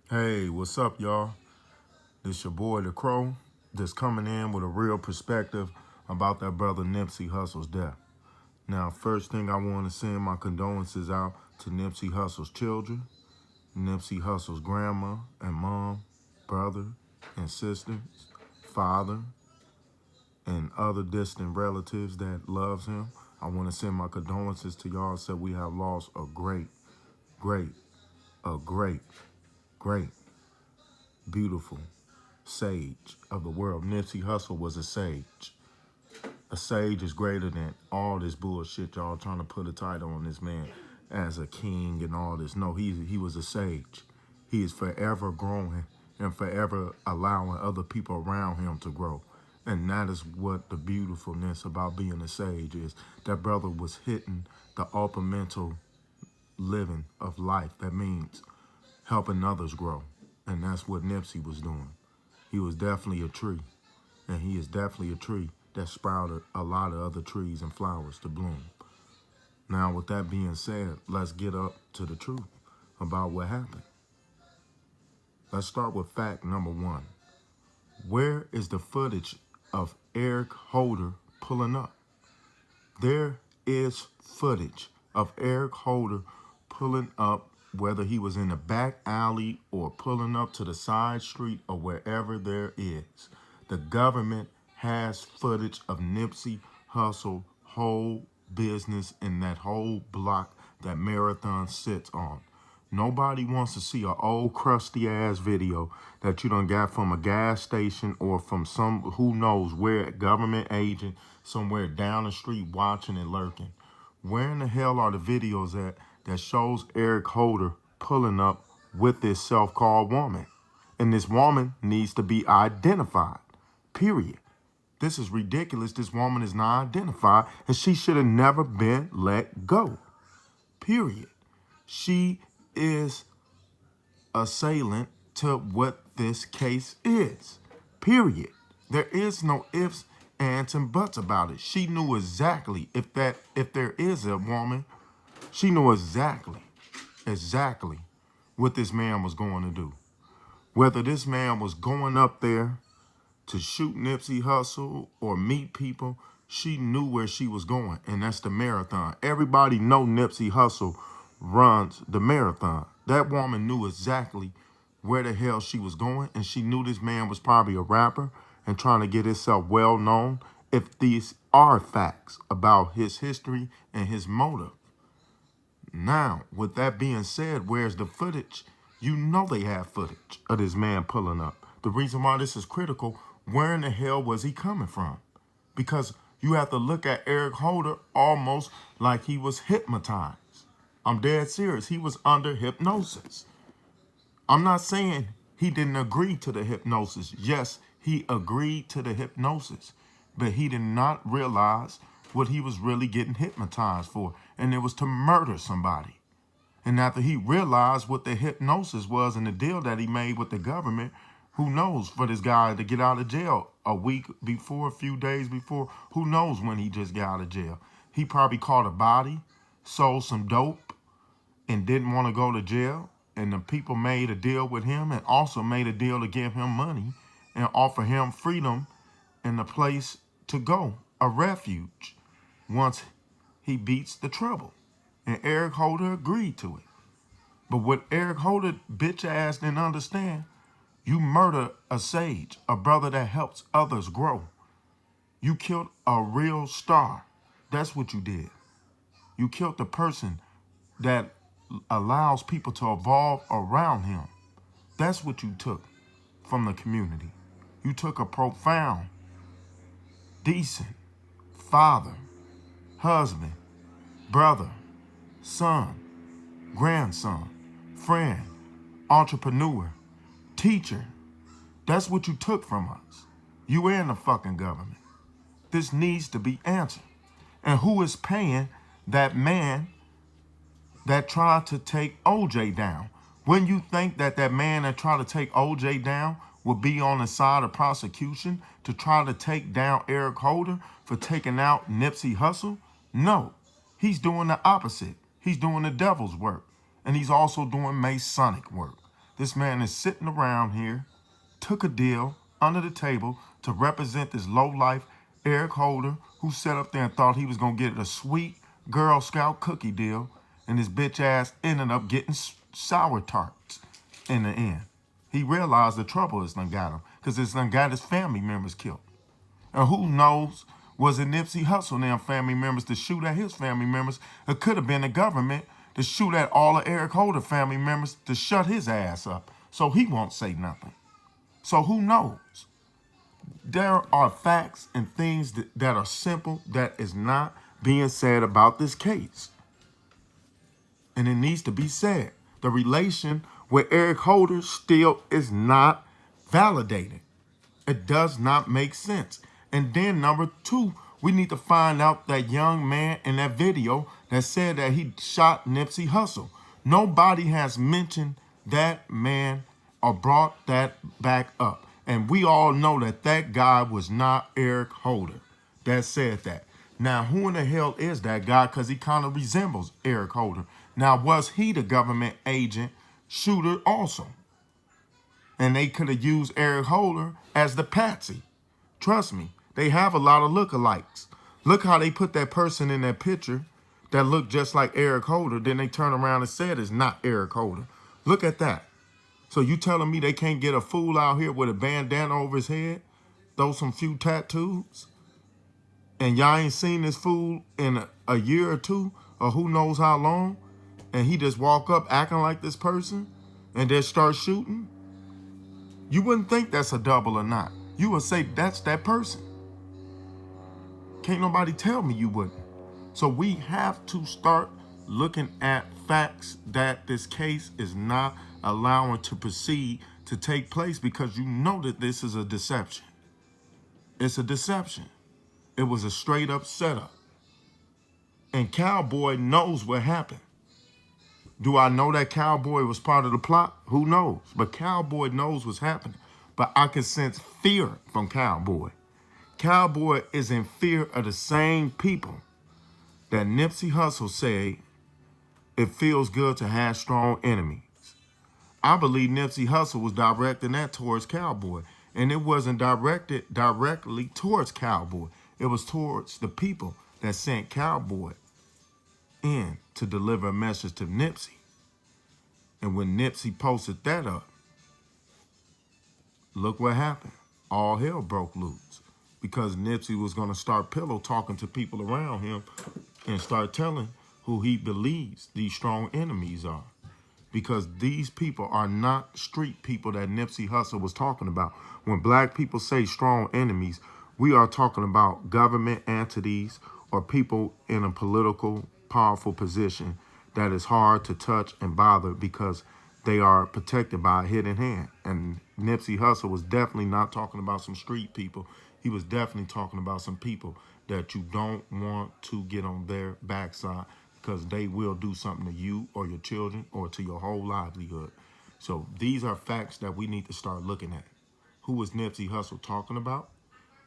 Hey, what's up, y'all? This your boy, The Crow, just coming in with a real perspective about that brother Nipsey Hussle's death. Now, first thing I want to send my condolences out to Nipsey Hussle's children, Nipsey Hussle's grandma and mom, brother and sisters, father, and other distant relatives that loves him. I want to send my condolences to y'all. Said we have lost a great, a great, beautiful sage of the world. Nipsey Hussle was a sage. A sage is greater than all this bullshit y'all trying to put a title on this man as a king and all this. No, he was a sage. He is forever growing and forever allowing other people around him to grow. And that is what the beautifulness about being a sage is. That brother was hitting the ultimate living of life. That means helping others grow. And that's what Nipsey was doing. He was definitely a tree. And he is definitely a tree that sprouted a lot of other trees and flowers to bloom. Now, with that being said, let's get up to the truth about what happened. Let's start with fact number one. Where is the footage of Eric Holder pulling up? There is footage of Eric Holder pulling up, whether he was in the back alley or pulling up to the side street or wherever there is. The government has footage of Nipsey Hussle whole business in that whole block that Marathon sits on. Nobody wants to see an old crusty ass video that you done got from a gas station or from some who knows where government agent somewhere down the street watching and lurking. Where in the hell are the videos that shows Eric Holder pulling up with this self-called woman? And this woman needs to be identified. Period. This is ridiculous. This woman is not identified and she should have never been let go. Period. She is assailant to what this case is. Period. There is no ifs, ands, and buts about it. She knew exactly if there is a woman, she knew exactly what this man was going to do. Whether this man was going up there to shoot Nipsey Hussle or meet people, she knew where she was going, and that's the marathon. Everybody know Nipsey Hussle runs the marathon. That woman knew exactly where the hell she was going, and she knew this man was probably a rapper and trying to get himself well known. If these are facts about his history and his motive. Now, with that being said, where's the footage? You know they have footage of this man pulling up. The reason why this is critical, where in the hell was he coming from? Because you have to look at Eric Holder almost like he was hypnotized. I'm dead serious. He was under hypnosis. I'm not saying he didn't agree to the hypnosis. Yes, he agreed to the hypnosis, but he did not realize what he was really getting hypnotized for, and it was to murder somebody. And after he realized what the hypnosis was and the deal that he made with the government, who knows, for this guy to get out of jail a week before, a few days before, who knows when he just got out of jail. He probably caught a body, sold some dope, and didn't want to go to jail. And the people made a deal with him and also made a deal to give him money and offer him freedom and a place to go, a refuge, once he beats the trouble. And Eric Holder agreed to it. But what Eric Holder bitch ass didn't understand, you murder a sage, a brother that helps others grow. You killed a real star. That's what you did. You killed the person that allows people to evolve around him. That's what you took from the community. You took a profound, decent father, husband, brother, son, grandson, friend, entrepreneur, teacher. That's what you took from us. You and the fucking government. This needs to be answered. And who is paying that man that tried to take OJ down? When you think that that man that tried to take OJ down will be on the side of prosecution to try to take down Eric Holder for taking out Nipsey Hussle? No, he's doing the opposite. He's doing the devil's work. And he's also doing Masonic work. This man is sitting around here, took a deal under the table to represent this low-life Eric Holder who sat up there and thought he was going to get a sweet Girl Scout cookie deal, and his bitch ass ended up getting sour tarts in the end. He realized the trouble is done got him because it's done got his family members killed. And who knows, was it Nipsey Hussle and them family members to shoot at his family members? It could have been the government to shoot at all of Eric Holder family members to shut his ass up so he won't say nothing. So who knows? There are facts and things that are simple that is not being said about this case. And it needs to be said. The relation with Eric Holder still is not validated. It does not make sense. And then number two, we need to find out that young man in that video that said that he shot Nipsey Hussle. Nobody has mentioned that man or brought that back up. And we all know that that guy was not Eric Holder that said that. Now, who in the hell is that guy? Because he kind of resembles Eric Holder. Now, was he the government agent shooter also? And they could have used Eric Holder as the patsy. Trust me, they have a lot of lookalikes. Look how they put that person in that picture that looked just like Eric Holder. Then they turn around and said it's not Eric Holder. Look at that. So you telling me they can't get a fool out here with a bandana over his head, throw some few tattoos, and y'all ain't seen this fool in a year or two or who knows how long, and he just walk up acting like this person and then start shooting? You wouldn't think that's a double or not. You would say that's that person. Can't nobody tell me you wouldn't. So we have to start looking at facts that this case is not allowing to proceed to take place because you know that this is a deception. It's a deception. It was a straight up setup. And Cowboy knows what happened. Do I know that Cowboy was part of the plot? Who knows? But Cowboy knows what's happening. But I can sense fear from Cowboy. Cowboy is in fear of the same people that Nipsey Hussle said it feels good to have strong enemies. I believe Nipsey Hussle was directing that towards Cowboy. And it wasn't directed directly towards Cowboy. It was towards the people that sent Cowboy in to deliver a message to Nipsey. And when Nipsey posted that up, look what happened. All hell broke loose because Nipsey was going to start pillow talking to people around him and start telling who he believes these strong enemies are. Because these people are not street people that Nipsey Hussle was talking about. When black people say strong enemies, we are talking about government entities or people in a political, powerful position that is hard to touch and bother because they are protected by a hidden hand. And Nipsey Hussle was definitely not talking about some street people. He was definitely talking about some people that you don't want to get on their backside because they will do something to you or your children or to your whole livelihood. So these are facts that we need to start looking at. Who was Nipsey Hussle talking about?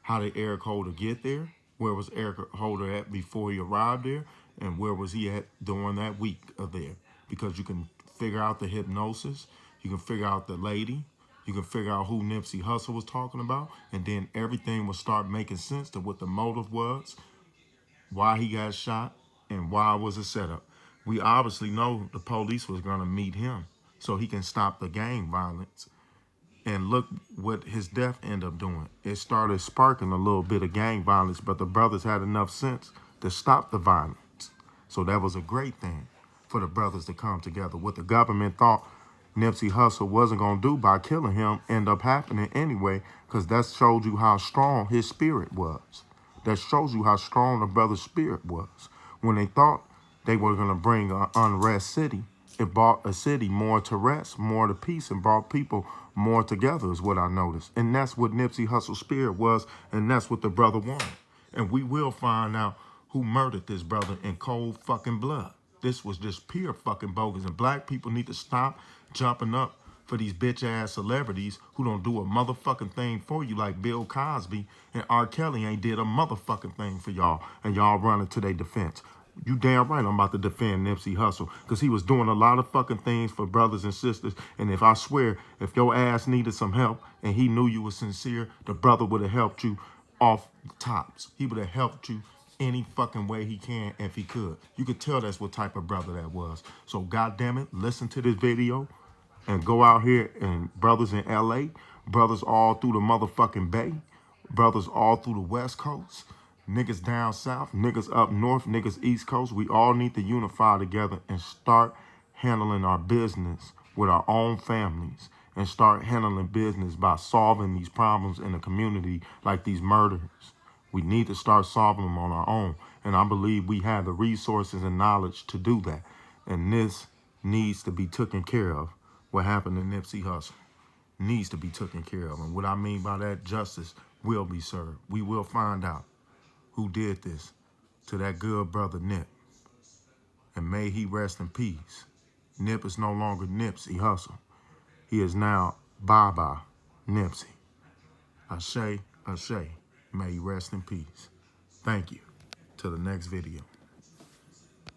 How did Eric Holder get there? Where was Eric Holder at before he arrived there? And where was he at during that week of there? Because you can figure out the hypnosis. You can figure out the lady. You can figure out who Nipsey Hussle was talking about. And then everything will start making sense to what the motive was, why he got shot, and why it was a setup. We obviously know the police was going to meet him so he can stop the gang violence. And look what his death ended up doing. It started sparking a little bit of gang violence, but the brothers had enough sense to stop the violence. So that was a great thing for the brothers to come together. What the government thought Nipsey Hussle wasn't going to do by killing him ended up happening anyway, because that showed you how strong his spirit was. That shows you how strong the brother's spirit was. When they thought they were going to bring an unrest city, it brought a city more to rest, more to peace, and brought people more together is what I noticed. And that's what Nipsey Hussle's spirit was, and that's what the brother wanted. And we will find out who murdered this brother in cold fucking blood. This was just pure fucking bogus. And black people need to stop jumping up for these bitch-ass celebrities who don't do a motherfucking thing for you, like Bill Cosby and R. Kelly ain't did a motherfucking thing for y'all, and y'all running to their defense. You damn right I'm about to defend Nipsey Hussle because he was doing a lot of fucking things for brothers and sisters. And if I swear, if your ass needed some help and he knew you were sincere, the brother would have helped you off the tops. He would have helped you any fucking way he can if he could. You could tell that's what type of brother that was. So goddamn it, listen to this video and go out here and brothers in LA, brothers all through the motherfucking Bay, brothers all through the West Coast, niggas down south, niggas up north, niggas East Coast. We all need to unify together and start handling our business with our own families and start handling business by solving these problems in the community like these murders. We need to start solving them on our own. And I believe we have the resources and knowledge to do that. And this needs to be taken care of. What happened to Nipsey Hussle needs to be taken care of. And what I mean by that, justice will be served. We will find out who did this to that good brother Nip. And may he rest in peace. Nip is no longer Nipsey Hussle. He is now Baba Nipsey. Ashe, Ashe. May he rest in peace. Thank you. Till the next video.